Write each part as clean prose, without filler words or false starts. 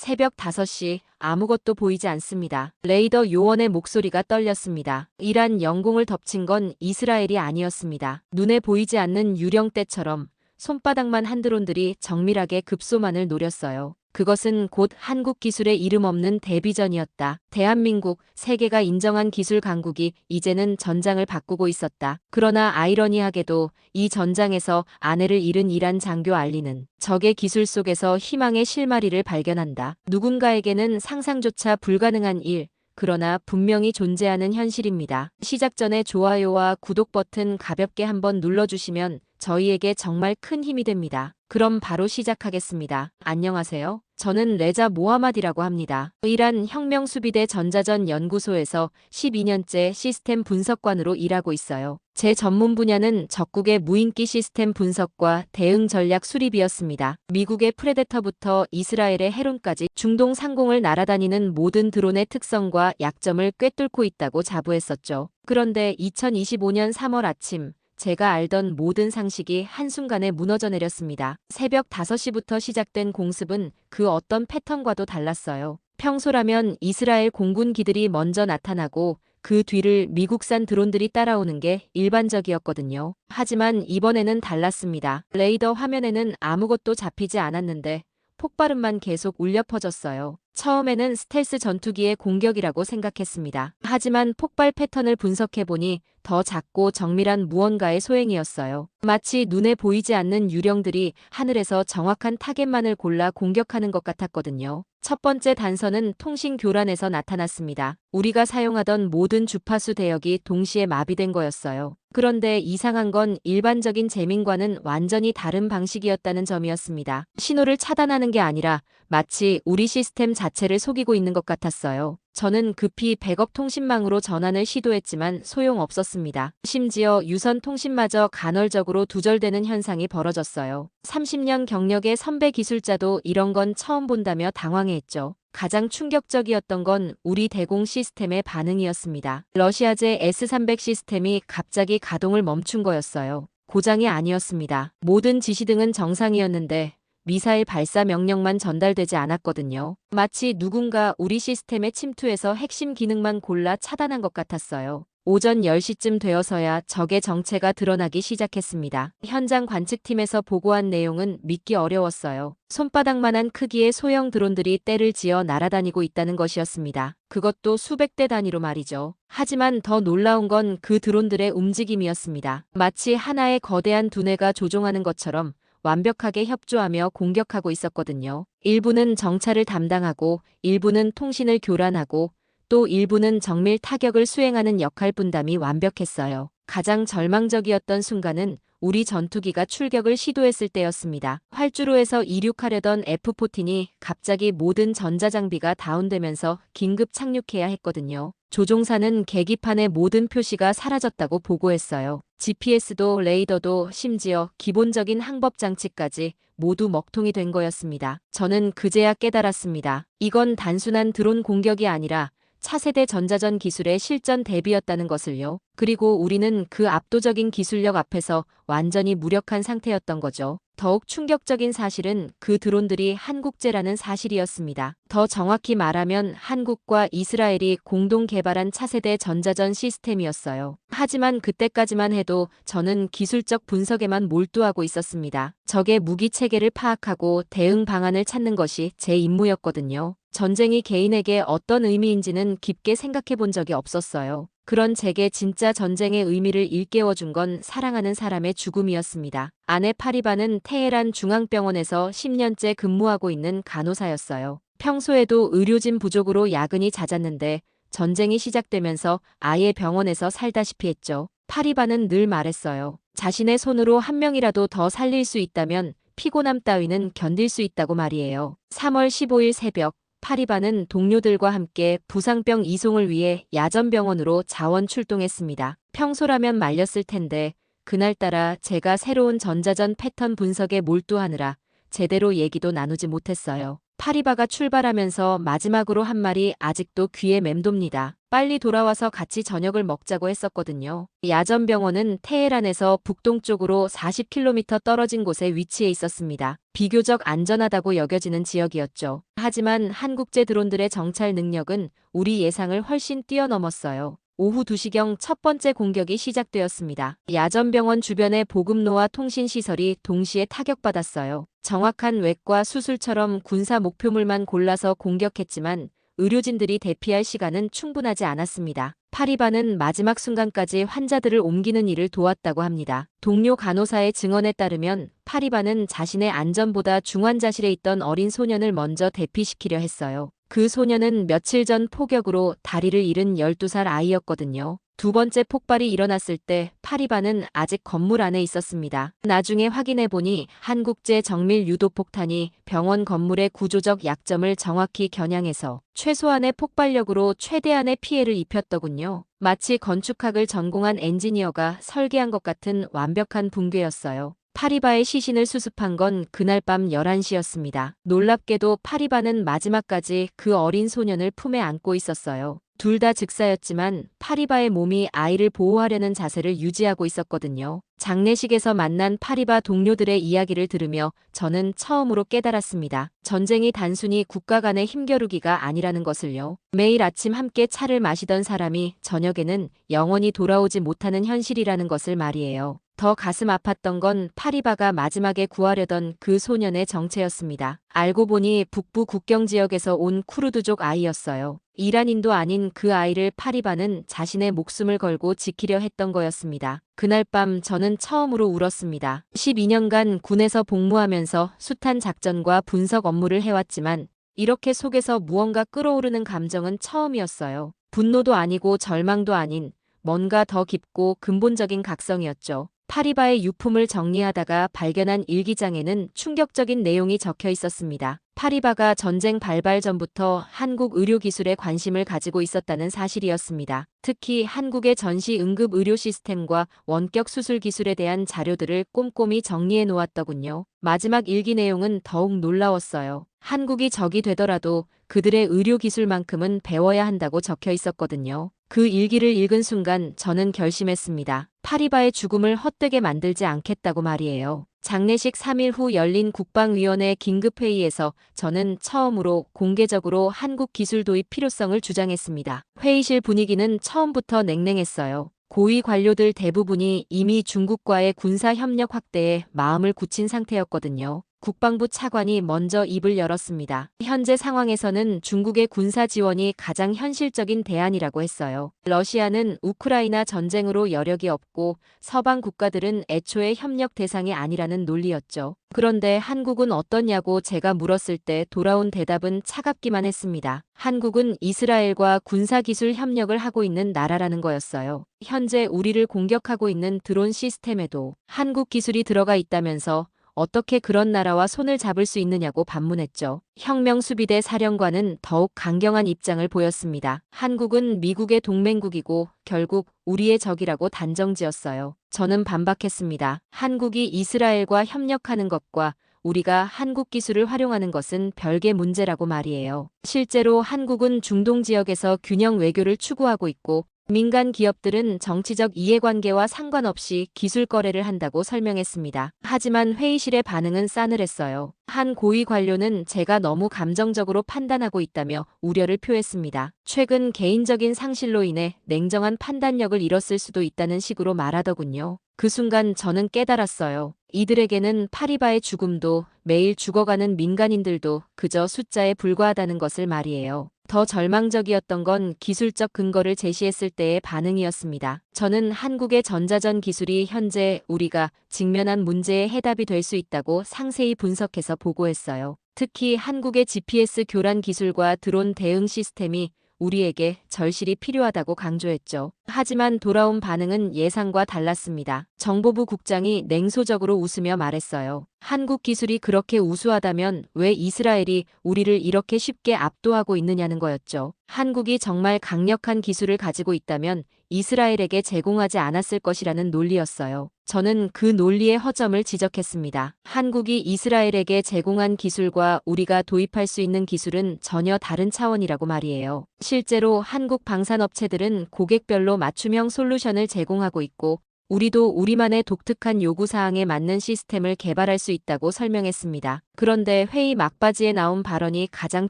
새벽 5시 아무것도 보이지 않습니다. 레이더 요원의 목소리가 떨렸습니다. 이란 영공을 덮친 건 이스라엘이 아니었습니다. 눈에 보이지 않는 유령떼처럼 손바닥만 한 드론들이 정밀하게 급소만을 노렸어요. 그것은 곧 한국 기술의 이름 없는 데뷔전이었다. 대한민국, 세계가 인정한 기술 강국이 이제는 전장을 바꾸고 있었다. 그러나 아이러니하게도 이 전장에서 아내를 잃은 이란 장교 알리는 적의 기술 속에서 희망의 실마리를 발견한다. 누군가에게는 상상조차 불가능한 일, 그러나 분명히 존재하는 현실입니다. 시작 전에 좋아요와 구독 버튼 가볍게 한번 눌러주시면 저희에게 정말 큰 힘이 됩니다. 그럼 바로 시작하겠습니다. 안녕하세요. 저는 레자 모하마디라고 합니다. 이란 혁명수비대 전자전 연구소에서 12년째 시스템 분석관으로 일하고 있어요. 제 전문 분야는 적국의 무인기 시스템 분석과 대응 전략 수립이었습니다. 미국의 프레데터부터 이스라엘의 헤론까지 중동 상공을 날아다니는 모든 드론의 특성과 약점을 꿰뚫고 있다고 자부했었죠. 그런데 2025년 3월 아침, 제가 알던 모든 상식이 한순간에 무너져 내렸습니다. 새벽 5시부터 시작된 공습은 그 어떤 패턴과도 달랐어요. 평소라면 이스라엘 공군기들이 먼저 나타나고 그 뒤를 미국산 드론들이 따라오는 게 일반적이었거든요. 하지만 이번에는 달랐습니다. 레이더 화면에는 아무것도 잡히지 않았는데 폭발음만 계속 울려 퍼졌어요. 처음에는 스텔스 전투기의 공격이라고 생각했습니다. 하지만 폭발 패턴을 분석해보니 더 작고 정밀한 무언가의 소행이었어요. 마치 눈에 보이지 않는 유령들이 하늘에서 정확한 타겟만을 골라 공격하는 것 같았거든요. 첫 번째 단서는 통신 교란에서 나타났습니다. 우리가 사용하던 모든 주파수 대역이 동시에 마비된 거였어요. 그런데 이상한 건 일반적인 재민과는 완전히 다른 방식이었다는 점이었습니다. 신호를 차단하는 게 아니라 마치 우리 시스템 자체를 속이고 있는 것 같았어요. 저는 급히 백업 통신망으로 전환을 시도했지만 소용없었습니다. 심지어 유선 통신마저 간헐적으로 두절되는 현상이 벌어졌어요. 30년 경력의 선배 기술자도 이런 건 처음 본다며 당황해했죠. 가장 충격적이었던 건 우리 대공 시스템의 반응이었습니다. 러시아제 S-300 시스템이 갑자기 가동을 멈춘 거였어요. 고장이 아니었습니다. 모든 지시등은 정상이었는데 미사일 발사 명령만 전달되지 않았거든요. 마치 누군가 우리 시스템에 침투해서 핵심 기능만 골라 차단한 것 같았어요. 오전 10시쯤 되어서야 적의 정체가 드러나기 시작했습니다. 현장 관측팀에서 보고한 내용은 믿기 어려웠어요. 손바닥만한 크기의 소형 드론들이 떼를 지어 날아다니고 있다는 것이었습니다. 그것도 수백 대 단위로 말이죠. 하지만 더 놀라운 건 그 드론들의 움직임이었습니다. 마치 하나의 거대한 두뇌가 조종하는 것처럼 완벽하게 협조하며 공격하고 있었거든요. 일부는 정찰을 담당하고 일부는 통신을 교란하고 또 일부는 정밀 타격을 수행하는 역할 분담이 완벽했어요. 가장 절망적이었던 순간은 우리 전투기가 출격을 시도했을 때였습니다. 활주로에서 이륙하려던 F-14이 갑자기 모든 전자장비가 다운되면서 긴급 착륙해야 했거든요. 조종사는 계기판의 모든 표시가 사라졌다고 보고했어요. GPS도 레이더도 심지어 기본적인 항법 장치까지 모두 먹통이 된 거였습니다. 저는 그제야 깨달았습니다. 이건 단순한 드론 공격이 아니라 차세대 전자전 기술의 실전 대비였다는 것을요. 그리고 우리는 그 압도적인 기술력 앞에서 완전히 무력한 상태였던 거죠. 더욱 충격적인 사실은 그 드론들이 한국제라는 사실이었습니다. 더 정확히 말하면 한국과 이스라엘이 공동 개발한 차세대 전자전 시스템이었어요. 하지만 그때까지만 해도 저는 기술적 분석에만 몰두하고 있었습니다. 적의 무기 체계를 파악하고 대응 방안을 찾는 것이 제 임무였거든요. 전쟁이 개인에게 어떤 의미인지는 깊게 생각해 본 적이 없었어요. 그런 제게 진짜 전쟁의 의미를 일깨워준 건 사랑하는 사람의 죽음이었습니다. 아내 파리바는 테헤란 중앙병원에서 10년째 근무하고 있는 간호사였어요. 평소에도 의료진 부족으로 야근이 잦았는데 전쟁이 시작되면서 아예 병원에서 살다시피 했죠. 파리바는 늘 말했어요. 자신의 손으로 한 명이라도 더 살릴 수 있다면 피곤함 따위는 견딜 수 있다고 말이에요. 3월 15일 새벽 파리바는 동료들과 함께 부상병 이송을 위해 야전병원으로 자원 출동했습니다. 평소라면 말렸을 텐데 그날따라 제가 새로운 전자전 패턴 분석에 몰두하느라 제대로 얘기도 나누지 못했어요. 파리바가 출발하면서 마지막으로 한 말이 아직도 귀에 맴돕니다. 빨리 돌아와서 같이 저녁을 먹자고 했었거든요. 야전 병원은 테헤란에서 북동쪽으로 40km 떨어진 곳에 위치해 있었습니다. 비교적 안전하다고 여겨지는 지역이었죠. 하지만 한국제 드론들의 정찰 능력은 우리 예상을 훨씬 뛰어넘었어요. 오후 2시경 첫 번째 공격이 시작되었습니다. 야전병원 주변의 보급로와 통신시설이 동시에 타격받았어요. 정확한 외과 수술처럼 군사 목표물만 골라서 공격했지만 의료진들이 대피할 시간은 충분하지 않았습니다. 파리바는 마지막 순간까지 환자들을 옮기는 일을 도왔다고 합니다. 동료 간호사의 증언에 따르면 파리바는 자신의 안전보다 중환자실에 있던 어린 소년을 먼저 대피시키려 했어요. 그 소년은 며칠 전 폭격으로 다리를 잃은 12살 아이였거든요. 두 번째 폭발이 일어났을 때 파리바는 아직 건물 안에 있었습니다. 나중에 확인해보니 한국제 정밀 유도폭탄이 병원 건물의 구조적 약점을 정확히 겨냥해서 최소한의 폭발력으로 최대한의 피해를 입혔더군요. 마치 건축학을 전공한 엔지니어가 설계한 것 같은 완벽한 붕괴였어요. 파리바의 시신을 수습한 건 그날 밤 11시였습니다. 놀랍게도 파리바는 마지막까지 그 어린 소년을 품에 안고 있었어요. 둘 다 즉사였지만 파리바의 몸이 아이를 보호하려는 자세를 유지하고 있었거든요. 장례식에서 만난 파리바 동료들의 이야기를 들으며 저는 처음으로 깨달았습니다. 전쟁이 단순히 국가 간의 힘겨루기가 아니라는 것을요. 매일 아침 함께 차를 마시던 사람이 저녁에는 영원히 돌아오지 못하는 현실이라는 것을 말이에요. 더 가슴 아팠던 건 파리바가 마지막에 구하려던 그 소년의 정체였습니다. 알고 보니 북부 국경 지역에서 온 쿠르드족 아이였어요. 이란인도 아닌 그 아이를 파리바는 자신의 목숨을 걸고 지키려 했던 거였습니다. 그날 밤 저는 처음으로 울었습니다. 12년간 군에서 복무하면서 숱한 작전과 분석 업무를 해왔지만 이렇게 속에서 무언가 끓어오르는 감정은 처음이었어요. 분노도 아니고 절망도 아닌 뭔가 더 깊고 근본적인 각성이었죠. 파리바의 유품을 정리하다가 발견한 일기장에는 충격적인 내용이 적혀 있었습니다. 파리바가 전쟁 발발 전부터 한국 의료기술에 관심을 가지고 있었다는 사실이었습니다. 특히 한국의 전시 응급 의료 시스템과 원격 수술 기술에 대한 자료들을 꼼꼼히 정리해 놓았더군요. 마지막 일기 내용은 더욱 놀라웠어요. 한국이 적이 되더라도 그들의 의료기술만큼은 배워야 한다고 적혀 있었거든요. 그 일기를 읽은 순간 저는 결심했습니다. 파리바의 죽음을 헛되게 만들지 않겠다고 말이에요. 장례식 3일 후 열린 국방위원회 긴급회의에서 저는 처음으로 공개적으로 한국 기술 도입 필요성을 주장했습니다. 회의실 분위기는 처음부터 냉랭했어요. 고위 관료들 대부분이 이미 중국과의 군사 협력 확대에 마음을 굳힌 상태였거든요. 국방부 차관이 먼저 입을 열었습니다. 현재 상황에서는 중국의 군사 지원이 가장 현실적인 대안이라고 했어요. 러시아는 우크라이나 전쟁으로 여력이 없고 서방 국가들은 애초에 협력 대상이 아니라는 논리였죠. 그런데 한국은 어떠냐고 제가 물었을 때 돌아온 대답은 차갑기만 했습니다. 한국은 이스라엘과 군사기술 협력을 하고 있는 나라라는 거였어요. 현재 우리를 공격하고 있는 드론 시스템에도 한국 기술이 들어가 있다면서 어떻게 그런 나라와 손을 잡을 수 있느냐고 반문했죠. 혁명수비대 사령관은 더욱 강경한 입장을 보였습니다. 한국은 미국의 동맹국이고 결국 우리의 적이라고 단정지었어요. 저는 반박했습니다. 한국이 이스라엘과 협력하는 것과 우리가 한국 기술을 활용하는 것은 별개 문제라고 말이에요. 실제로 한국은 중동 지역에서 균형 외교를 추구하고 있고 민간 기업들은 정치적 이해관계와 상관없이 기술 거래를 한다고 설명했습니다. 하지만 회의실의 반응은 싸늘했어요. 한 고위 관료는 제가 너무 감정적으로 판단하고 있다며 우려를 표했습니다. 최근 개인적인 상실로 인해 냉정한 판단력을 잃었을 수도 있다는 식으로 말하더군요. 그 순간 저는 깨달았어요. 이들에게는 파리바의 죽음도 매일 죽어가는 민간인들도 그저 숫자에 불과하다는 것을 말이에요. 더 절망적이었던 건 기술적 근거를 제시했을 때의 반응이었습니다. 저는 한국의 전자전 기술이 현재 우리가 직면한 문제의 해답이 될 수 있다고 상세히 분석해서 보고했어요. 특히 한국의 GPS 교란 기술과 드론 대응 시스템이 우리에게 절실히 필요하다고 강조했죠. 하지만 돌아온 반응은 예상과 달랐습니다. 정보부 국장이 냉소적으로 웃으며 말했어요. 한국 기술이 그렇게 우수하다면 왜 이스라엘이 우리를 이렇게 쉽게 압도하고 있느냐는 거였죠. 한국이 정말 강력한 기술을 가지고 있다면 이스라엘에게 제공하지 않았을 것이라는 논리였어요. 저는 그 논리의 허점을 지적했습니다. 한국이 이스라엘에게 제공한 기술과 우리가 도입할 수 있는 기술은 전혀 다른 차원이라고 말이에요. 실제로 한국 방산업체들은 고객별로 맞춤형 솔루션을 제공하고 있고 우리도 우리만의 독특한 요구사항에 맞는 시스템을 개발할 수 있다고 설명했습니다. 그런데 회의 막바지에 나온 발언이 가장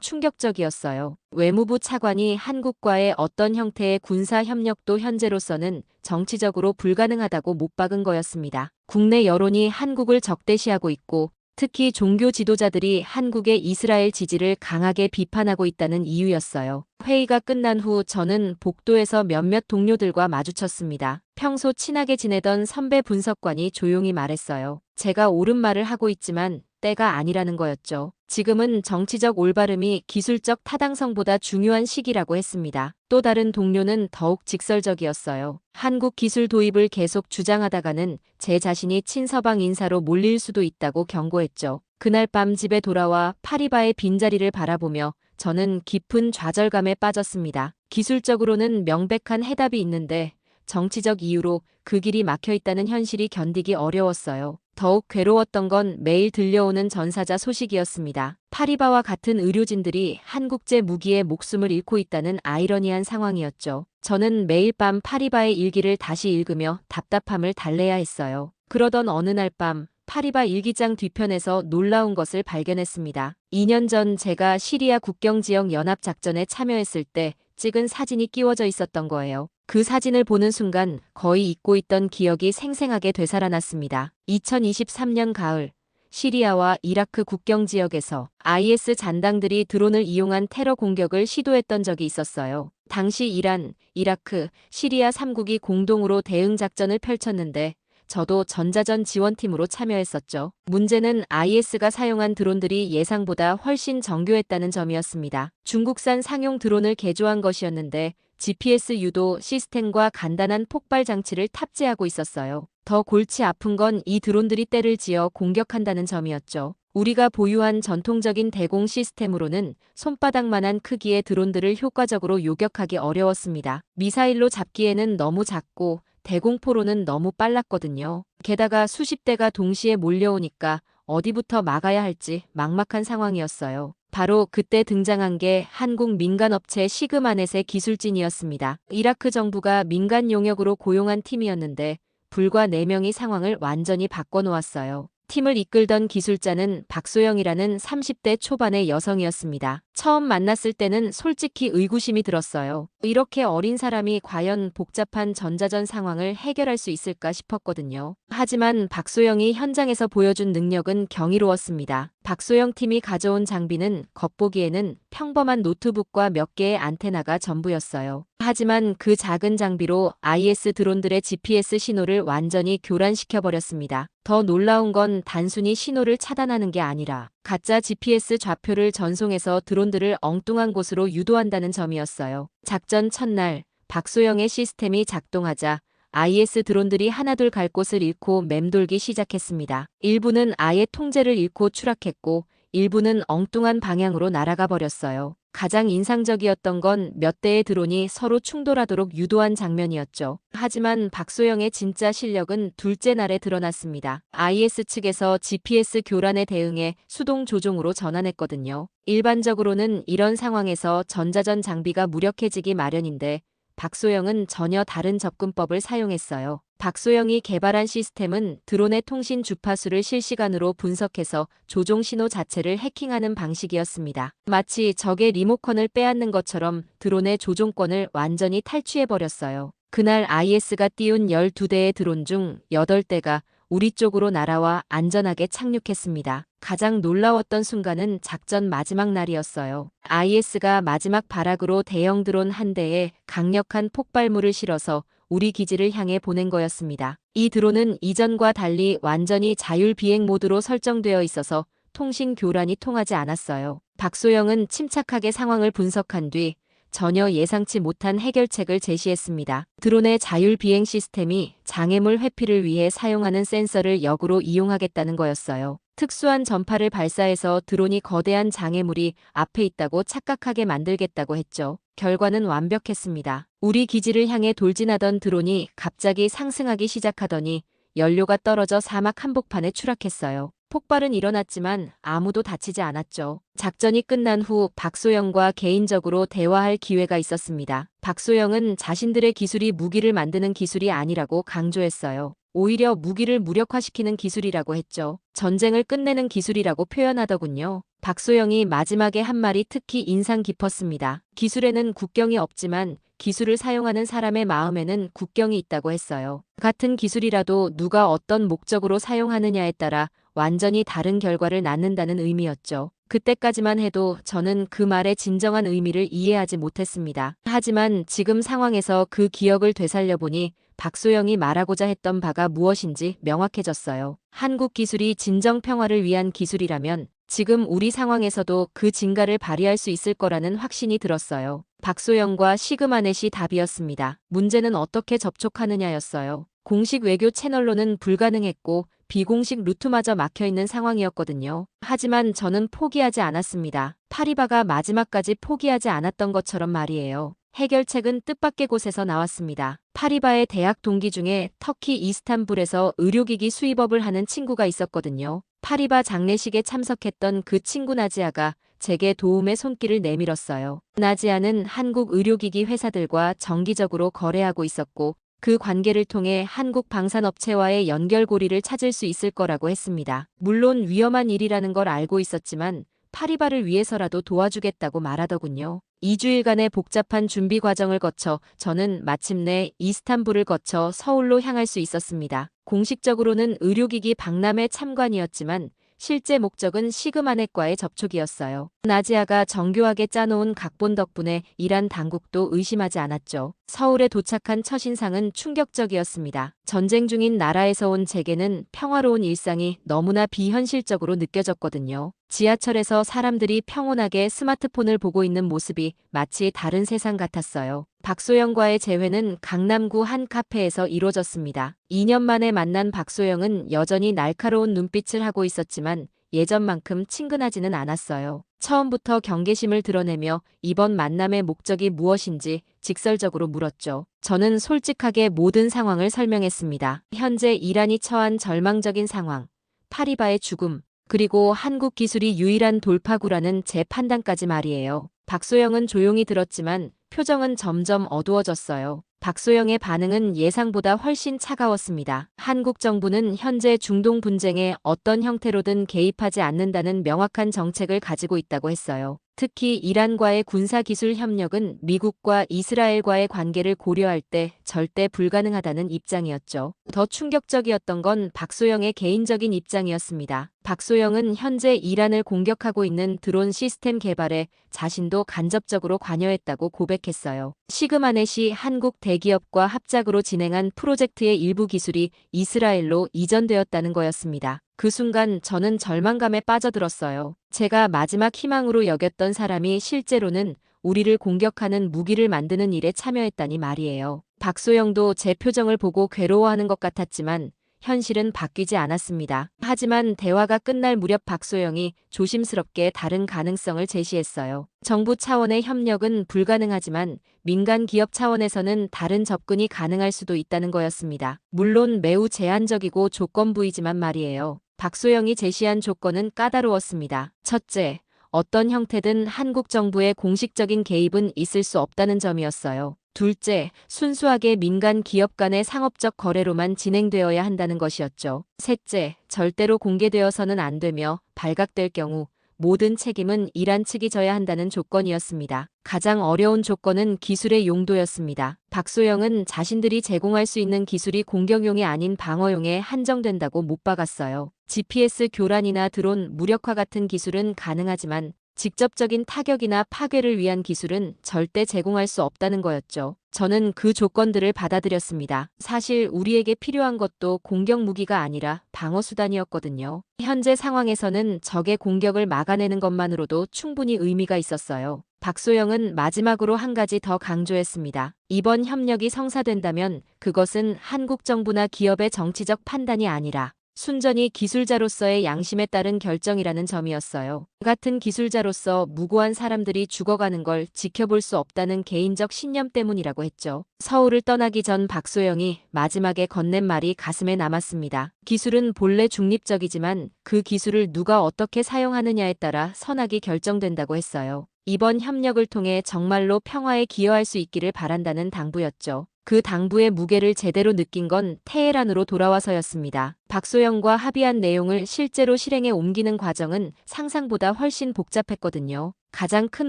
충격적이었어요. 외무부 차관이 한국과의 어떤 형태의 군사 협력도 현재로서는 정치적으로 불가능하다고 못 박은 거였습니다. 국내 여론이 한국을 적대시하고 있고 특히 종교 지도자들이 한국의 이스라엘 지지를 강하게 비판하고 있다는 이유였어요. 회의가 끝난 후 저는 복도에서 몇몇 동료들과 마주쳤습니다. 평소 친하게 지내던 선배 분석관이 조용히 말했어요. 제가 옳은 말을 하고 있지만 때가 아니라는 거였죠. 지금은 정치적 올바름이 기술적 타당성보다 중요한 시기라고 했습니다. 또 다른 동료는 더욱 직설적이었어요. 한국 기술 도입을 계속 주장하다가는 제 자신이 친서방 인사로 몰릴 수도 있다고 경고했죠. 그날 밤 집에 돌아와 파리바의 빈자리를 바라보며 저는 깊은 좌절감에 빠졌습니다. 기술적으로는 명백한 해답이 있는데 정치적 이유로 그 길이 막혀 있다는 현실이 견디기 어려웠어요. 더욱 괴로웠던 건 매일 들려오는 전사자 소식이었습니다. 파리바와 같은 의료진들이 한국제 무기에 목숨을 잃고 있다는 아이러니한 상황이었죠. 저는 매일 밤 파리바의 일기를 다시 읽으며 답답함을 달래야 했어요. 그러던 어느 날 밤 파리바 일기장 뒤편에서 놀라운 것을 발견했습니다. 2년 전 제가 시리아 국경 지역 연합작전에 참여했을 때 찍은 사진이 끼워져 있었던 거예요. 그 사진을 보는 순간 거의 잊고 있던 기억이 생생하게 되살아났습니다. 2023년 가을 시리아와 이라크 국경 지역에서 IS 잔당들이 드론을 이용한 테러 공격을 시도했던 적이 있었어요. 당시 이란, 이라크, 시리아 3국이 공동으로 대응 작전을 펼쳤는데 저도 전자전 지원팀으로 참여했었죠. 문제는 IS가 사용한 드론들이 예상보다 훨씬 정교했다는 점이었습니다. 중국산 상용 드론을 개조한 것이었는데 GPS 유도 시스템과 간단한 폭발 장치를 탑재하고 있었어요. 더 골치 아픈 건 이 드론들이 때를 지어 공격한다는 점이었죠. 우리가 보유한 전통적인 대공 시스템으로는 손바닥만한 크기의 드론들을 효과적으로 요격하기 어려웠습니다. 미사일로 잡기에는 너무 작고 대공포로는 너무 빨랐거든요. 게다가 수십 대가 동시에 몰려오니까 어디부터 막아야 할지 막막한 상황이었어요. 바로 그때 등장한 게 한국 민간업체 시그마넷의 기술진이었습니다. 이라크 정부가 민간 용역으로 고용한 팀이었는데 불과 4명이 상황을 완전히 바꿔놓았어요. 팀을 이끌던 기술자는 박소영이라는 30대 초반의 여성이었습니다. 처음 만났을 때는 솔직히 의구심이 들었어요. 이렇게 어린 사람이 과연 복잡한 전자전 상황을 해결할 수 있을까 싶었거든요. 하지만 박소영이 현장에서 보여준 능력은 경이로웠습니다. 박소영 팀이 가져온 장비는 겉보기에는 평범한 노트북과 몇 개의 안테나가 전부였어요. 하지만 그 작은 장비로 IS 드론들의 GPS 신호를 완전히 교란시켜버렸습니다. 더 놀라운 건 단순히 신호를 차단하는 게 아니라 가짜 GPS 좌표를 전송해서 드론들을 엉뚱한 곳으로 유도한다는 점이었어요. 작전 첫날 박소영의 시스템이 작동하자 IS 드론들이 하나둘 갈 곳을 잃고 맴돌기 시작했습니다. 일부는 아예 통제를 잃고 추락했고 일부는 엉뚱한 방향으로 날아가 버렸어요. 가장 인상적이었던 건 몇 대의 드론이 서로 충돌하도록 유도한 장면이었죠. 하지만 박소영의 진짜 실력은 둘째 날에 드러났습니다. IS 측에서 GPS 교란에 대응해 수동 조종으로 전환했거든요. 일반적으로는 이런 상황에서 전자전 장비가 무력해지기 마련인데 박소영은 전혀 다른 접근법을 사용했어요. 박소영이 개발한 시스템은 드론의 통신 주파수를 실시간으로 분석해서 조종 신호 자체를 해킹하는 방식이었습니다. 마치 적의 리모컨을 빼앗는 것처럼 드론의 조종권을 완전히 탈취해버렸어요. 그날 IS가 띄운 12대의 드론 중 8대가 우리 쪽으로 날아와 안전하게 착륙했습니다. 가장 놀라웠던 순간은 작전 마지막 날이었어요. IS가 마지막 발악으로 대형 드론 한 대에 강력한 폭발물을 실어서 우리 기지를 향해 보낸 거였습니다. 이 드론은 이전과 달리 완전히 자율 비행 모드로 설정되어 있어서 통신 교란이 통하지 않았어요. 박소영은 침착하게 상황을 분석한 뒤 전혀 예상치 못한 해결책을 제시했습니다. 드론의 자율 비행 시스템이 장애물 회피를 위해 사용하는 센서를 역으로 이용하겠다는 거였어요. 특수한 전파를 발사해서 드론이 거대한 장애물이 앞에 있다고 착각하게 만들겠다고 했죠. 결과는 완벽했습니다. 우리 기지를 향해 돌진하던 드론이 갑자기 상승하기 시작하더니 연료가 떨어져 사막 한복판에 추락했어요. 폭발은 일어났지만 아무도 다치지 않았죠. 작전이 끝난 후 박소영과 개인적으로 대화할 기회가 있었습니다. 박소영은 자신들의 기술이 무기를 만드는 기술이 아니라고 강조했어요. 오히려 무기를 무력화시키는 기술이라고 했죠. 전쟁을 끝내는 기술이라고 표현하더군요. 박소영이 마지막에 한 말이 특히 인상 깊었습니다. 기술에는 국경이 없지만 기술을 사용하는 사람의 마음에는 국경이 있다고 했어요. 같은 기술이라도 누가 어떤 목적으로 사용하느냐에 따라 완전히 다른 결과를 낳는다는 의미였죠. 그때까지만 해도 저는 그 말의 진정한 의미를 이해하지 못했습니다. 하지만 지금 상황에서 그 기억을 되살려보니 박소영이 말하고자 했던 바가 무엇인지 명확해졌어요. 한국 기술이 진정 평화를 위한 기술이라면 지금 우리 상황에서도 그 진가를 발휘할 수 있을 거라는 확신이 들었어요. 박소영과 시그마넷이 답이었습니다. 문제는 어떻게 접촉하느냐였어요. 공식 외교 채널로는 불가능했고 비공식 루트마저 막혀있는 상황이었거든요. 하지만 저는 포기하지 않았습니다. 파리바가 마지막까지 포기하지 않았던 것처럼 말이에요. 해결책은 뜻밖의 곳에서 나왔습니다. 파리바의 대학 동기 중에 터키 이스탄불에서 의료기기 수입업을 하는 친구가 있었거든요. 파리바 장례식에 참석했던 그 친구 나지아가 제게 도움의 손길을 내밀었어요. 나지아는 한국 의료기기 회사들과 정기적으로 거래하고 있었고 그 관계를 통해 한국 방산업체와의 연결고리를 찾을 수 있을 거라고 했습니다. 물론 위험한 일이라는 걸 알고 있었지만 파리바를 위해서라도 도와주겠다고 말하더군요. 2주일간의 복잡한 준비 과정을 거쳐 저는 마침내 이스탄불을 거쳐 서울로 향할 수 있었습니다. 공식적으로는 의료기기 박람회 참관이었지만 실제 목적은 시그마넷과의 접촉이었어요. 나지아가 정교하게 짜놓은 각본 덕분에 이란 당국도 의심하지 않았죠. 서울에 도착한 첫인상은 충격적이었습니다. 전쟁 중인 나라에서 온 제게는 평화로운 일상이 너무나 비현실적으로 느껴졌거든요. 지하철에서 사람들이 평온하게 스마트폰을 보고 있는 모습이 마치 다른 세상 같았어요. 박소영과의 재회는 강남구 한 카페에서 이루어졌습니다. 2년 만에 만난 박소영은 여전히 날카로운 눈빛을 하고 있었지만 예전만큼 친근하지는 않았어요. 처음부터 경계심을 드러내며 이번 만남의 목적이 무엇인지 직설적으로 물었죠. 저는 솔직하게 모든 상황을 설명했습니다. 현재 이란이 처한 절망적인 상황, 파리바의 죽음, 그리고 한국 기술이 유일한 돌파구라는 제 판단까지 말이에요. 박소영은 조용히 들었지만 표정은 점점 어두워졌어요. 박소영의 반응은 예상보다 훨씬 차가웠습니다. 한국 정부는 현재 중동 분쟁에 어떤 형태로든 개입하지 않는다는 명확한 정책을 가지고 있다고 했어요. 특히 이란과의 군사기술 협력은 미국과 이스라엘과의 관계를 고려할 때 절대 불가능하다는 입장이었죠. 더 충격적이었던 건 박소영의 개인적인 입장이었습니다. 박소영은 현재 이란을 공격하고 있는 드론 시스템 개발에 자신도 간접적으로 관여했다고 고백했어요. 시그마넷이 한국 대기업과 합작으로 진행한 프로젝트의 일부 기술이 이스라엘로 이전되었다는 거였습니다. 그 순간 저는 절망감에 빠져들었어요. 제가 마지막 희망으로 여겼던 사람이 실제로는 우리를 공격하는 무기를 만드는 일에 참여했다니 말이에요. 박소영도 제 표정을 보고 괴로워하는 것 같았지만 현실은 바뀌지 않았습니다. 하지만 대화가 끝날 무렵 박소영이 조심스럽게 다른 가능성을 제시했어요. 정부 차원의 협력은 불가능하지만 민간 기업 차원에서는 다른 접근이 가능할 수도 있다는 거였습니다. 물론 매우 제한적이고 조건부이지만 말이에요. 박소영이 제시한 조건은 까다로웠습니다. 첫째, 어떤 형태든 한국 정부의 공식적인 개입은 있을 수 없다는 점이었어요. 둘째, 순수하게 민간 기업 간의 상업적 거래로만 진행되어야 한다는 것이었죠. 셋째, 절대로 공개되어서는 안 되며 발각될 경우 모든 책임은 이란 측이 져야 한다는 조건이었습니다. 가장 어려운 조건은 기술의 용도였습니다. 박소영은 자신들이 제공할 수 있는 기술이 공격용이 아닌 방어용에 한정된다고 못 박았어요. GPS 교란이나 드론 무력화 같은 기술은 가능하지만 직접적인 타격이나 파괴를 위한 기술은 절대 제공할 수 없다는 거였죠. 저는 그 조건들을 받아들였습니다. 사실 우리에게 필요한 것도 공격 무기가 아니라 방어수단이었거든요. 현재 상황에서는 적의 공격을 막아내는 것만으로도 충분히 의미가 있었어요. 박소영은 마지막으로 한 가지 더 강조했습니다. 이번 협력이 성사된다면 그것은 한국 정부나 기업의 정치적 판단이 아니라 순전히 기술자로서의 양심에 따른 결정이라는 점이었어요. 같은 기술자로서 무고한 사람들이 죽어가는 걸 지켜볼 수 없다는 개인적 신념 때문이라고 했죠. 서울을 떠나기 전 박소영이 마지막에 건넨 말이 가슴에 남았습니다. 기술은 본래 중립적이지만 그 기술을 누가 어떻게 사용하느냐에 따라 선악이 결정된다고 했어요. 이번 협력을 통해 정말로 평화에 기여할 수 있기를 바란다는 당부였죠. 그 당부의 무게를 제대로 느낀 건 테헤란으로 돌아와서였습니다. 박소영과 합의한 내용을 실제로 실행에 옮기는 과정은 상상보다 훨씬 복잡했거든요. 가장 큰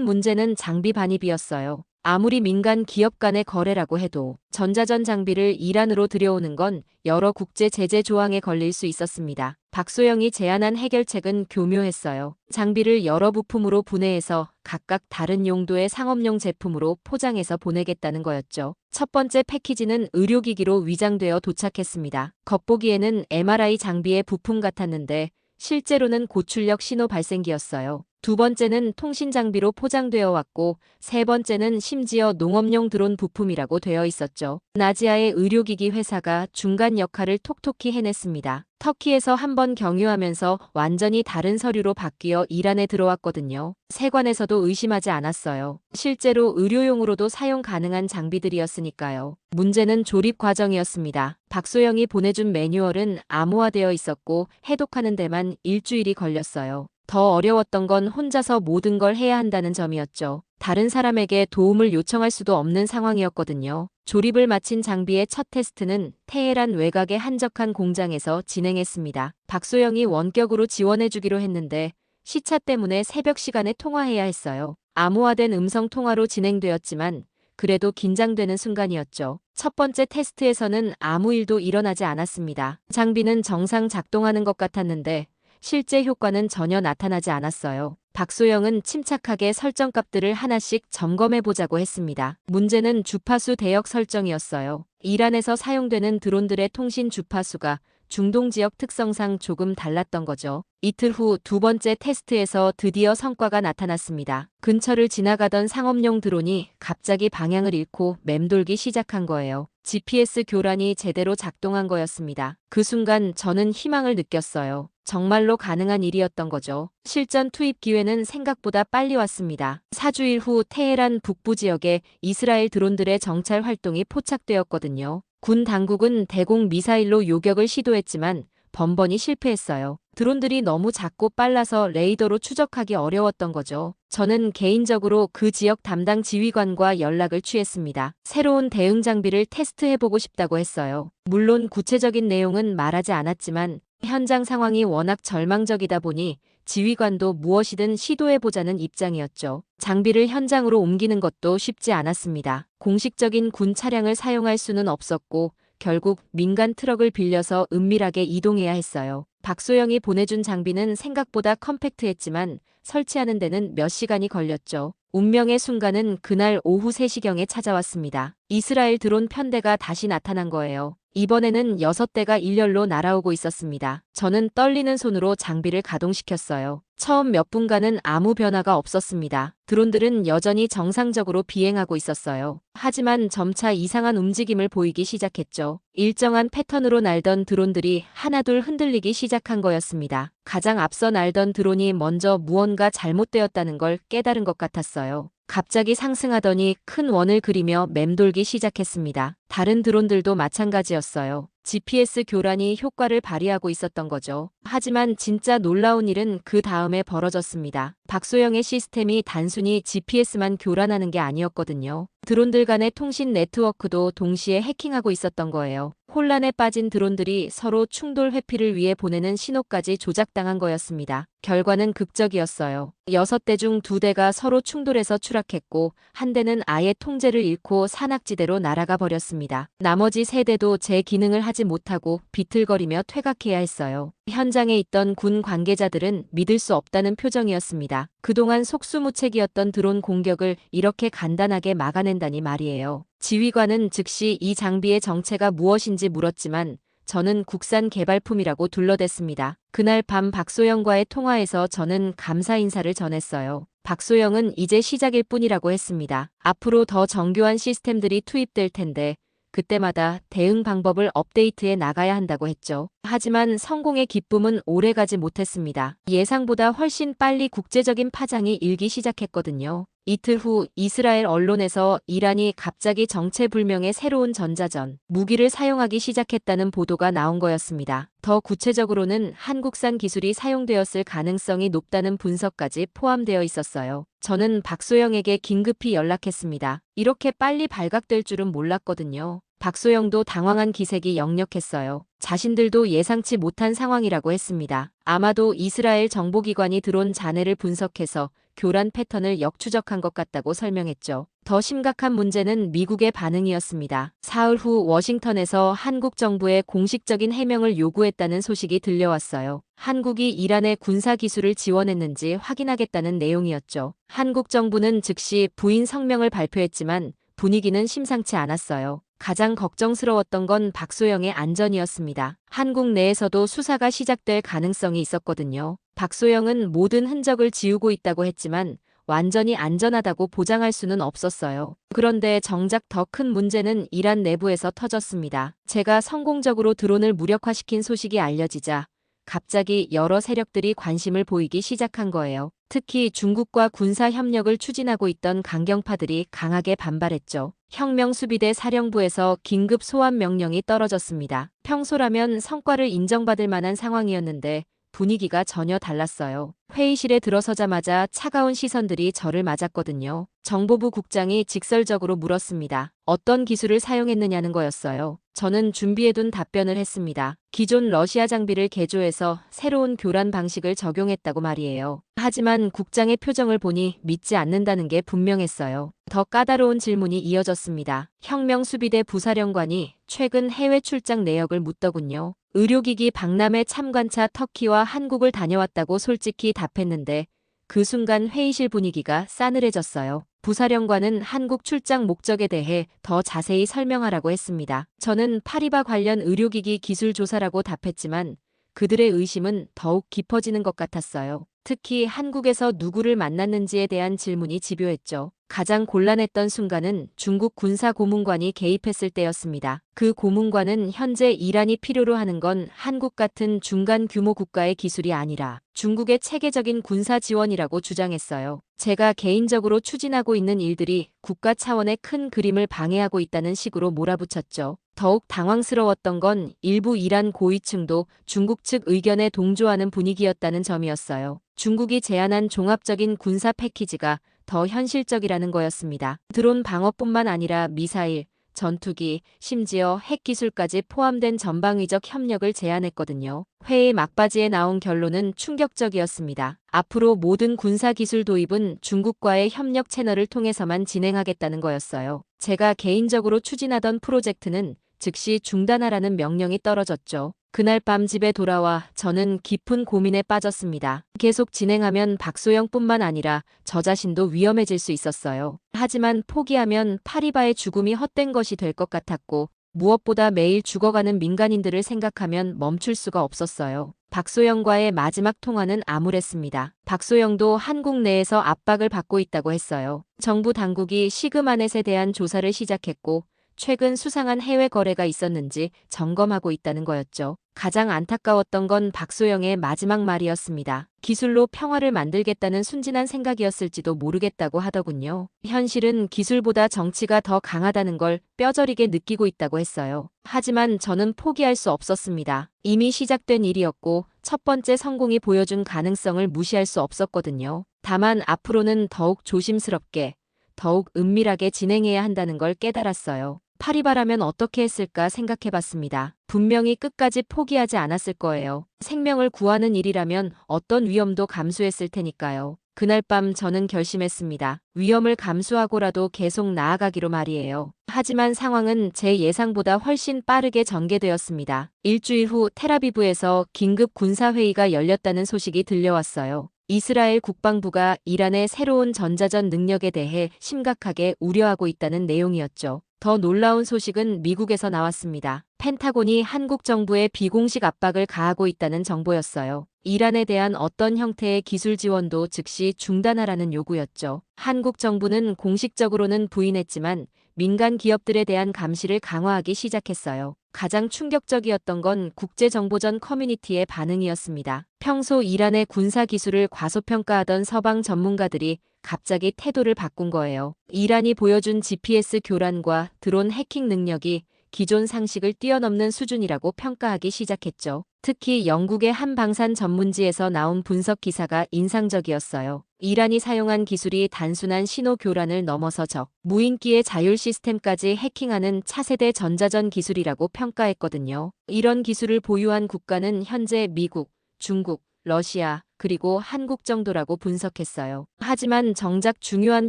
문제는 장비 반입이었어요. 아무리 민간 기업 간의 거래라고 해도 전자전 장비를 이란으로 들여오는 건 여러 국제 제재 조항에 걸릴 수 있었습니다. 박소영이 제안한 해결책은 교묘했어요. 장비를 여러 부품으로 분해해서 각각 다른 용도의 상업용 제품으로 포장해서 보내겠다는 거였죠. 첫 번째 패키지는 의료기기로 위장되어 도착했습니다. 겉보기에는 MRI 장비의 부품 같았는데 실제로는 고출력 신호 발생기였어요. 두 번째는 통신 장비로 포장되어 왔고 세 번째는 심지어 농업용 드론 부품이라고 되어 있었죠. 나지아의 의료기기 회사가 중간 역할을 톡톡히 해냈습니다. 터키에서 한번 경유하면서 완전히 다른 서류로 바뀌어 이란에 들어왔거든요. 세관에서도 의심하지 않았어요. 실제로 의료용으로도 사용 가능한 장비들이었으니까요. 문제는 조립 과정이었습니다. 박소영이 보내준 매뉴얼은 암호화되어 있었고 해독하는 데만 일주일이 걸렸어요. 더 어려웠던 건 혼자서 모든 걸 해야 한다는 점이었죠. 다른 사람에게 도움을 요청할 수도 없는 상황이었거든요. 조립을 마친 장비의 첫 테스트는 테헤란 외곽의 한적한 공장에서 진행했습니다. 박소영이 원격으로 지원해주기로 했는데 시차 때문에 새벽 시간에 통화해야 했어요. 암호화된 음성 통화로 진행되었지만 그래도 긴장되는 순간이었죠. 첫 번째 테스트에서는 아무 일도 일어나지 않았습니다. 장비는 정상 작동하는 것 같았는데 실제 효과는 전혀 나타나지 않았어요. 박소영은 침착하게 설정값들을 하나씩 점검해보자고 했습니다. 문제는 주파수 대역 설정이었어요. 이란에서 사용되는 드론들의 통신 주파수가 중동 지역 특성상 조금 달랐던 거죠. 이틀 후 두 번째 테스트에서 드디어 성과가 나타났습니다. 근처를 지나가던 상업용 드론이 갑자기 방향을 잃고 맴돌기 시작한 거예요. GPS 교란이 제대로 작동한 거였습니다. 그 순간 저는 희망을 느꼈어요. 정말로 가능한 일이었던 거죠. 실전 투입 기회는 생각보다 빨리 왔습니다. 4주일 후 테헤란 북부 지역에 이스라엘 드론들의 정찰 활동이 포착되었거든요. 군 당국은 대공 미사일로 요격을 시도했지만 번번이 실패했어요. 드론들이 너무 작고 빨라서 레이더로 추적하기 어려웠던 거죠. 저는 개인적으로 그 지역 담당 지휘관과 연락을 취했습니다. 새로운 대응 장비를 테스트해보고 싶다고 했어요. 물론 구체적인 내용은 말하지 않았지만 현장 상황이 워낙 절망적이다 보니 지휘관도 무엇이든 시도해보자는 입장이었죠. 장비를 현장으로 옮기는 것도 쉽지 않았습니다. 공식적인 군 차량을 사용할 수는 없었고 결국 민간 트럭을 빌려서 은밀하게 이동해야 했어요. 박소영이 보내준 장비는 생각보다 컴팩트했지만 설치하는 데는 몇 시간이 걸렸죠. 운명의 순간은 그날 오후 3시경에 찾아왔습니다. 이스라엘 드론 편대가 다시 나타난 거예요. 이번에는 6대가 일렬로 날아오고 있었습니다. 저는 떨리는 손으로 장비를 가동시켰어요. 처음 몇 분간은 아무 변화가 없었습니다. 드론들은 여전히 정상적으로 비행하고 있었어요. 하지만 점차 이상한 움직임을 보이기 시작했죠. 일정한 패턴으로 날던 드론들이 하나둘 흔들리기 시작한 거였습니다. 가장 앞서 날던 드론이 먼저 무언가 잘못되었다는 걸 깨달은 것 같았어요. 갑자기 상승하더니 큰 원을 그리며 맴돌기 시작했습니다. 다른 드론들도 마찬가지였어요. GPS 교란이 효과를 발휘하고 있었던 거죠. 하지만 진짜 놀라운 일은 그 다음에 벌어졌습니다. 박소영의 시스템이 단순히 GPS만 교란하는 게 아니었거든요. 드론들 간의 통신 네트워크도 동시에 해킹하고 있었던 거예요. 혼란에 빠진 드론들이 서로 충돌 회피를 위해 보내는 신호까지 조작당한 거였습니다. 결과는 극적이었어요. 6대 중 2대가 서로 충돌해서 추락했고 한 대는 아예 통제를 잃고 산악지대로 날아가 버렸습니다. 나머지 3대도 제 기능을 하지 못하고 비틀거리며 퇴각해야 했어요. 현장에 있던 군 관계자들은 믿을 수 없다는 표정이었습니다. 그동안 속수무책이었던 드론 공격을 이렇게 간단하게 막아낸다니 말이에요. 지휘관은 즉시 이 장비의 정체가 무엇인지 물었지만 저는 국산 개발품이라고 둘러댔습니다. 그날 밤 박소영과의 통화에서 저는 감사 인사를 전했어요. 박소영은 이제 시작일 뿐이라고 했습니다. 앞으로 더 정교한 시스템들이 투입될 텐데 그때마다 대응 방법을 업데이트해 나가야 한다고 했죠. 하지만 성공의 기쁨은 오래가지 못했습니다. 예상보다 훨씬 빨리 국제적인 파장이 일기 시작했거든요. 이틀 후 이스라엘 언론에서 이란이 갑자기 정체불명의 새로운 전자전 무기를 사용하기 시작했다는 보도가 나온 거였습니다. 더 구체적으로는 한국산 기술이 사용되었을 가능성이 높다는 분석까지 포함되어 있었어요. 저는 박소영에게 긴급히 연락했습니다. 이렇게 빨리 발각될 줄은 몰랐거든요. 박소영도 당황한 기색이 역력했어요. 자신들도 예상치 못한 상황이라고 했습니다. 아마도 이스라엘 정보기관이 드론 잔해를 분석해서 교란 패턴을 역추적한 것 같다고 설명했죠. 더 심각한 문제는 미국의 반응이었습니다. 사흘 후 워싱턴에서 한국 정부에 공식적인 해명을 요구했다는 소식이 들려왔어요. 한국이 이란의 군사 기술을 지원했는지 확인하겠다는 내용이었죠. 한국 정부는 즉시 부인 성명을 발표했지만 분위기는 심상치 않았어요. 가장 걱정스러웠던 건 박소영의 안전이었습니다. 한국 내에서도 수사가 시작될 가능성이 있었거든요. 박소영은 모든 흔적을 지우고 있다고 했지만 완전히 안전하다고 보장할 수는 없었어요. 그런데 정작 더 큰 문제는 이란 내부에서 터졌습니다. 제가 성공적으로 드론을 무력화시킨 소식이 알려지자 갑자기 여러 세력들이 관심을 보이기 시작한 거예요. 특히 중국과 군사 협력을 추진하고 있던 강경파들이 강하게 반발했죠. 혁명수비대 사령부에서 긴급 소환 명령이 떨어졌습니다. 평소라면 성과를 인정받을 만한 상황이었는데 분위기가 전혀 달랐어요. 회의실에 들어서자마자 차가운 시선들이 저를 맞았거든요. 정보부 국장이 직설적으로 물었습니다. 어떤 기술을 사용했느냐는 거였어요. 저는 준비해둔 답변을 했습니다. 기존 러시아 장비를 개조해서 새로운 교란 방식을 적용했다고 말이에요. 하지만 국장의 표정을 보니 믿지 않는다는 게 분명했어요. 더 까다로운 질문이 이어졌습니다. 혁명수비대 부사령관이 최근 해외 출장 내역을 묻더군요. 의료기기 박람회 참관차 터키와 한국을 다녀왔다고 솔직히 답했는데 그 순간 회의실 분위기가 싸늘해졌어요. 부사령관은 한국 출장 목적에 대해 더 자세히 설명하라고 했습니다. 저는 파리바 관련 의료기기 기술 조사라고 답했지만 그들의 의심은 더욱 깊어지는 것 같았어요. 특히 한국에서 누구를 만났는지에 대한 질문이 집요했죠. 가장 곤란했던 순간은 중국 군사 고문관이 개입했을 때였습니다. 그 고문관은 현재 이란이 필요로 하는 건 한국 같은 중간 규모 국가의 기술이 아니라 중국의 체계적인 군사 지원이라고 주장했어요. 제가 개인적으로 추진하고 있는 일들이 국가 차원의 큰 그림을 방해하고 있다는 식으로 몰아붙였죠. 더욱 당황스러웠던 건 일부 이란 고위층도 중국 측 의견에 동조하는 분위기였다는 점이었어요. 중국이 제안한 종합적인 군사 패키지가 더 현실적이라는 거였습니다. 드론 방어뿐만 아니라 미사일, 전투기, 심지어 핵기술까지 포함된 전방위적 협력을 제안했거든요. 회의 막바지에 나온 결론은 충격적이었습니다. 앞으로 모든 군사기술 도입은 중국과의 협력 채널을 통해서만 진행하겠다는 거였어요. 제가 개인적으로 추진하던 프로젝트는 즉시 중단하라는 명령이 떨어졌죠. 그날 밤 집에 돌아와 저는 깊은 고민에 빠졌습니다. 계속 진행하면 박소영뿐만 아니라 저 자신도 위험해질 수 있었어요. 하지만 포기하면 파리바의 죽음이 헛된 것이 될 것 같았고 무엇보다 매일 죽어가는 민간인들을 생각하면 멈출 수가 없었어요. 박소영과의 마지막 통화는 암울했습니다. 박소영도 한국 내에서 압박을 받고 있다고 했어요. 정부 당국이 시그마넷에 대한 조사를 시작했고 최근 수상한 해외 거래가 있었는지 점검하고 있다는 거였죠. 가장 안타까웠던 건 박소영의 마지막 말이었습니다. 기술로 평화를 만들겠다는 순진한 생각이었을지도 모르겠다고 하더군요. 현실은 기술보다 정치가 더 강하다는 걸 뼈저리게 느끼고 있다고 했어요. 하지만 저는 포기할 수 없었습니다. 이미 시작된 일이었고 첫 번째 성공이 보여준 가능성을 무시할 수 없었거든요. 다만 앞으로는 더욱 조심스럽게, 더욱 은밀하게 진행해야 한다는 걸 깨달았어요. 파리바라면 어떻게 했을까 생각해봤습니다. 분명히 끝까지 포기하지 않았을 거예요. 생명을 구하는 일이라면 어떤 위험도 감수했을 테니까요. 그날 밤 저는 결심했습니다. 위험을 감수하고라도 계속 나아가기로 말이에요. 하지만 상황은 제 예상보다 훨씬 빠르게 전개되었습니다. 일주일 후 텔아비브에서 긴급 군사회의가 열렸다는 소식이 들려왔어요. 이스라엘 국방부가 이란의 새로운 전자전 능력에 대해 심각하게 우려하고 있다는 내용이었죠. 더 놀라운 소식은 미국에서 나왔습니다. 펜타곤이 한국 정부에 비공식 압박을 가하고 있다는 정보였어요. 이란에 대한 어떤 형태의 기술 지원도 즉시 중단하라는 요구였죠. 한국 정부는 공식적으로는 부인했지만 민간 기업들에 대한 감시를 강화하기 시작했어요. 가장 충격적이었던 건 국제정보전 커뮤니티의 반응이었습니다. 평소 이란의 군사 기술을 과소평가하던 서방 전문가들이 갑자기 태도를 바꾼 거예요. 이란이 보여준 GPS 교란과 드론 해킹 능력이 기존 상식을 뛰어넘는 수준이라고 평가하기 시작했죠. 특히 영국의 한 방산 전문지에서 나온 분석 기사가 인상적이었어요. 이란이 사용한 기술이 단순한 신호 교란을 넘어서 무인기의 자율 시스템까지 해킹하는 차세대 전자전 기술이라고 평가했거든요. 이런 기술을 보유한 국가는 현재 미국, 중국, 러시아, 그리고 한국 정도라고 분석했어요. 하지만 정작 중요한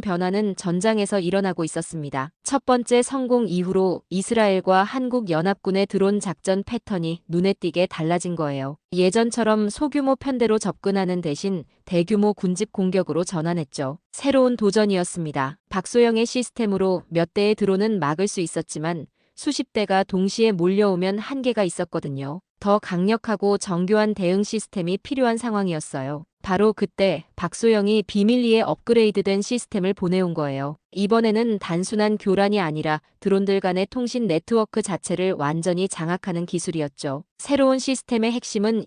변화는 전장에서 일어나고 있었습니다. 첫 번째 성공 이후로 이스라엘과 한국 연합군의 드론 작전 패턴이 눈에 띄게 달라진 거예요. 예전처럼 소규모 편대로 접근하는 대신 대규모 군집 공격으로 전환했죠. 새로운 도전이었습니다. 박소영의 시스템으로 몇 대의 드론은 막을 수 있었지만 수십 대가 동시에 몰려오면 한계가 있었거든요. 더 강력하고 정교한 대응 시스템이 필요한 상황이었어요. 바로 그때 박소영이 비밀리에 업그레이드된 시스템을 보내온 거예요. 이번에는 단순한 교란이 아니라 드론들 간의 통신 네트워크 자체를 완전히 장악하는 기술이었죠. 새로운 시스템의 핵심은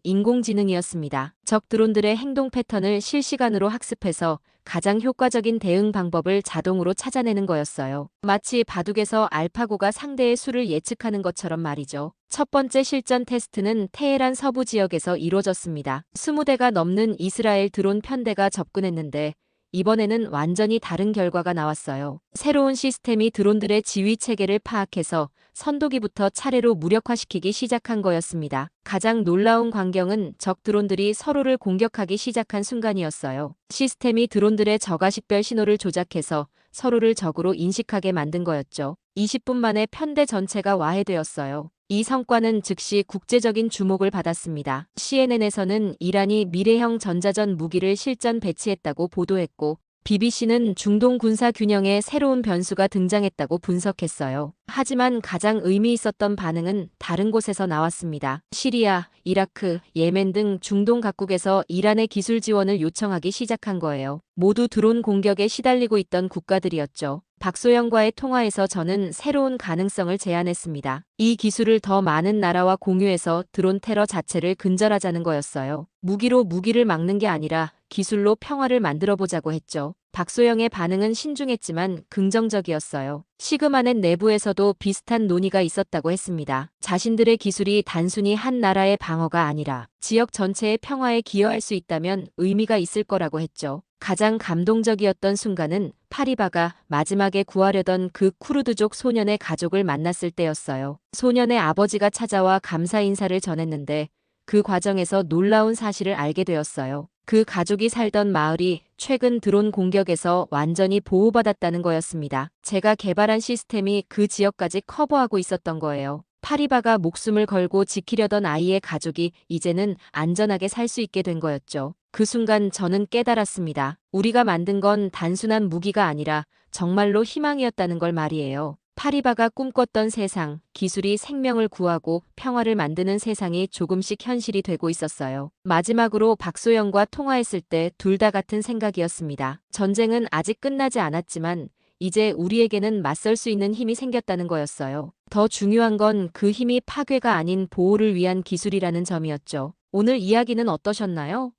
인공지능이었습니다. 적 드론들의 행동 패턴을 실시간으로 학습해서 가장 효과적인 대응 방법을 자동으로 찾아내는 거였어요. 마치 바둑에서 알파고가 상대의 수를 예측하는 것처럼 말이죠. 첫 번째 실전 테스트는 테헤란 서부 지역에서 이루어졌습니다. 20대가 넘는 이스라엘 드론 편대가 접근했는데 이번에는 완전히 다른 결과가 나왔어요. 새로운 시스템이 드론들의 지휘 체계를 파악해서 선도기부터 차례로 무력화시키기 시작한 거였습니다. 가장 놀라운 광경은 적 드론들이 서로를 공격하기 시작한 순간이었어요. 시스템이 드론들의 저가식별 신호를 조작해서 서로를 적으로 인식하게 만든 거였죠. 20분 만에 편대 전체가 와해되었어요. 이 성과는 즉시 국제적인 주목을 받았습니다. CNN에서는 이란이 미래형 전자전 무기를 실전 배치했다고 보도했고, BBC는 중동 군사 균형에 새로운 변수가 등장했다고 분석했어요. 하지만 가장 의미 있었던 반응은 다른 곳에서 나왔습니다. 시리아, 이라크, 예멘 등 중동 각국에서 이란의 기술 지원을 요청하기 시작한 거예요. 모두 드론 공격에 시달리고 있던 국가들이었죠. 박소영과의 통화에서 저는 새로운 가능성을 제안했습니다. 이 기술을 더 많은 나라와 공유해서 드론 테러 자체를 근절하자는 거였어요. 무기로 무기를 막는 게 아니라 기술로 평화를 만들어보자고 했죠. 박소영의 반응은 신중했지만 긍정적이었어요. 시그마넷 내부에서도 비슷한 논의가 있었다고 했습니다. 자신들의 기술이 단순히 한 나라의 방어가 아니라 지역 전체의 평화에 기여할 수 있다면 의미가 있을 거라고 했죠. 가장 감동적이었던 순간은 파리바가 마지막에 구하려던 그 쿠르드족 소년의 가족을 만났을 때였어요. 소년의 아버지가 찾아와 감사 인사를 전했는데 그 과정에서 놀라운 사실을 알게 되었어요. 그 가족이 살던 마을이 최근 드론 공격에서 완전히 보호받았다는 거였습니다. 제가 개발한 시스템이 그 지역까지 커버하고 있었던 거예요. 파리바가 목숨을 걸고 지키려던 아이의 가족이 이제는 안전하게 살 수 있게 된 거였죠. 그 순간 저는 깨달았습니다. 우리가 만든 건 단순한 무기가 아니라 정말로 희망이었다는 걸 말이에요. 파리바가 꿈꿨던 세상, 기술이 생명을 구하고 평화를 만드는 세상이 조금씩 현실이 되고 있었어요. 마지막으로 박소영과 통화했을 때 둘 다 같은 생각이었습니다. 전쟁은 아직 끝나지 않았지만 이제 우리에게는 맞설 수 있는 힘이 생겼다는 거였어요. 더 중요한 건 그 힘이 파괴가 아닌 보호를 위한 기술이라는 점이었죠. 오늘 이야기는 어떠셨나요?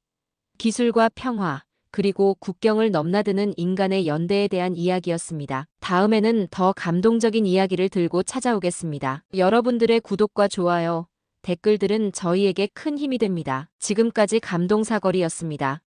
기술과 평화, 그리고 국경을 넘나드는 인간의 연대에 대한 이야기였습니다. 다음에는 더 감동적인 이야기를 들고 찾아오겠습니다. 여러분들의 구독과 좋아요, 댓글들은 저희에게 큰 힘이 됩니다. 지금까지 감동사거리였습니다.